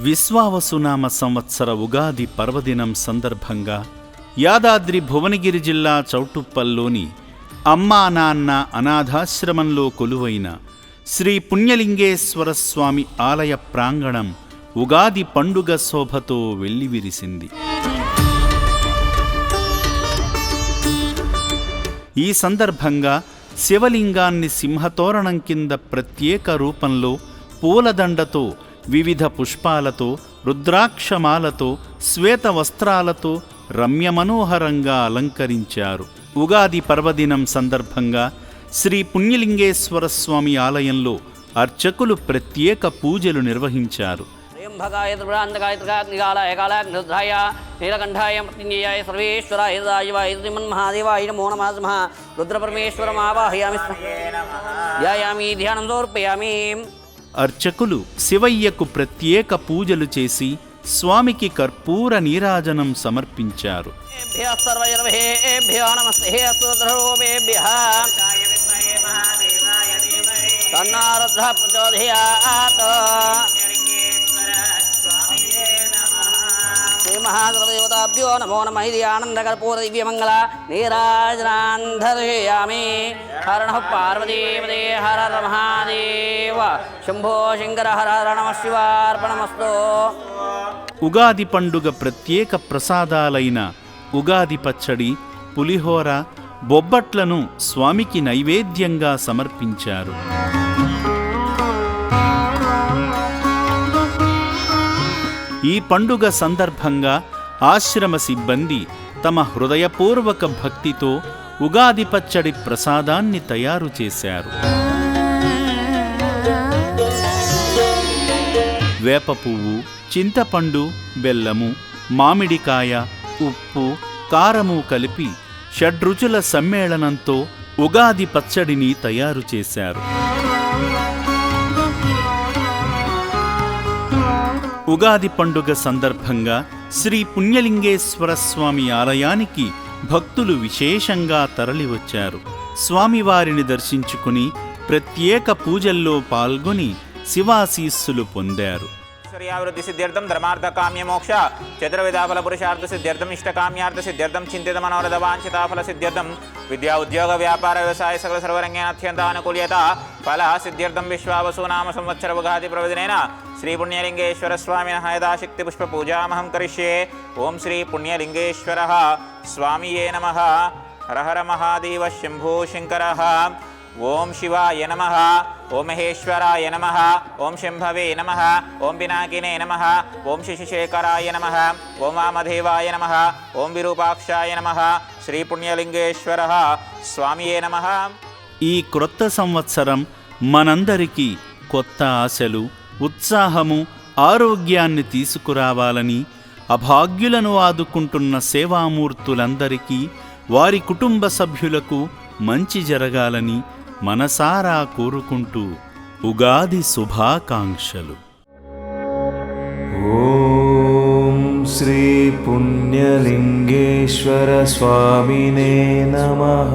విశ్వావసునామ సంవత్సర ఉగాది పర్వదినం సందర్భంగా యాదాద్రి భువనగిరి జిల్లా చౌటుప్పల్లోని అమ్మా నాన్న అనాథాశ్రమంలో కొలువైన శ్రీ పుణ్యలింగేశ్వర స్వామి ఆలయ ప్రాంగణం ఉగాది పండుగ శోభతో వెల్లివిరిసింది. ఈ సందర్భంగా శివలింగాన్ని సింహతోరణం కింద ప్రత్యేక రూపంలో పూలదండతో, వివిధ పుష్పాలతో, రుద్రాక్షమాలతో, శ్వేత వస్త్రాలతో రమ్యమనోహరంగా అలంకరించారు. ఉగాది పర్వదినం సందర్భంగా శ్రీ పుణ్యలింగేశ్వర స్వామి ఆలయంలో అర్చకులు ప్రత్యేక పూజలు నిర్వహించారు. నీలకంఠాయ మృత్యుంజయాయ సర్వేశ్వరాయ రాజవాయ శ్రీమన్మహాదేవాయ నమో నమః. రుద్రపరమేశ్వరం ఆవాహయామి, ధ్యాయామి, ధ్యానం సమర్పయామి. అర్చకులు శివయ్యకు ప్రత్యేక పూజలు చేసి స్వామికి కర్పూర నీరాజనం సమర్పించారు. శ్రీమహాదేవతాభ్యో నమో నమః. ఇది ఆనందకర్పూర దివ్యమంగళ నీరాజనాంధర్యామి. హర పార్వతీపదే హర మహాదేవ శంభో శంకర హర హర నమః శివార్పణమస్తు. ఉగాది పండుగ ప్రత్యేక ప్రసాదాలైన ఉగాది పచ్చడి, పులిహోర, బొబ్బట్లను స్వామికి నైవేద్యంగా సమర్పించారు. ఈ పండుగ సందర్భంగా ఆశ్రమ సిబ్బంది తమ హృదయపూర్వక భక్తితో ఉగాది పచ్చడి ప్రసాదాన్ని తయారు చేశారు. వేప పువ్వు, చింతపండు, బెల్లము, మామిడికాయ, ఉప్పు, కారము కలిపి షడ్రుచుల సమ్మేళనంతో ఉగాది పచ్చడిని తయారు చేశారు. ఉగాది పండుగ సందర్భంగా శ్రీ పుణ్యలింగేశ్వర స్వామి ఆలయానికి భక్తులు విశేషంగా తరలివచ్చారు. స్వామివారిని దర్శించుకుని ప్రత్యేక పూజల్లో పాల్గొని శివాశీస్సులు పొందారు. ఐశ్వర్యావృద్ధి సిద్ధ్యర్థం, ధర్మార్థ కామ్య మోక్ష చతుర్విధాఫల పురుషార్థ సిద్ధ్యర్థం, ఇష్టకామ్యార్థ సిద్ధ్యర్థం, చింతిత మనోరథ వాంఛితాఫల సిద్ధ్యర్థం, విద్యా ఉద్యోగ వ్యాపార వ్యవసాయ సకల సర్వరంగేణ అత్యంత అనుకూల్యత ఫల సిద్ధ్యర్థం విశ్వావసునామ సంవత్సర ఉగాది ప్రవదినేన శ్రీ పుణ్యలింగేశ్వర స్వామినః యథాశక్తి పుష్ప పూజామహం కరిష్యే. ఓం శ్రీ పుణ్యలింగేశ్వరః స్వామియే నమః. హర హర మహాదేవ శంభో శంకరః. ఓం శివాయ నమః. ఓం మహేశ్వరాయ నమః. ఓం శంభవే నమః. ఓం పినాకినే నమః. ఓం శశిశేఖరాయ నమః. ఓం వామదేవాయ నమః. ఓం విరూపాక్షాయ నమః. శ్రీ పుణ్యలింగేశ్వరః స్వామియే నమః. ఈ క్రొత్త సంవత్సరం మనందరికీ కొత్త ఆశలు, ఉత్సాహము, ఆరోగ్యాన్ని తీసుకురావాలని, అభాగ్యులను ఆదుకుంటున్న సేవామూర్తులందరికీ, వారి కుటుంబ సభ్యులకు మంచి జరగాలని మనసారా కోరుకుంటూ ఉగాది శుభాకాంక్షలు. ఓం శ్రీ పుణ్యలింగేశ్వర స్వామినే నమః.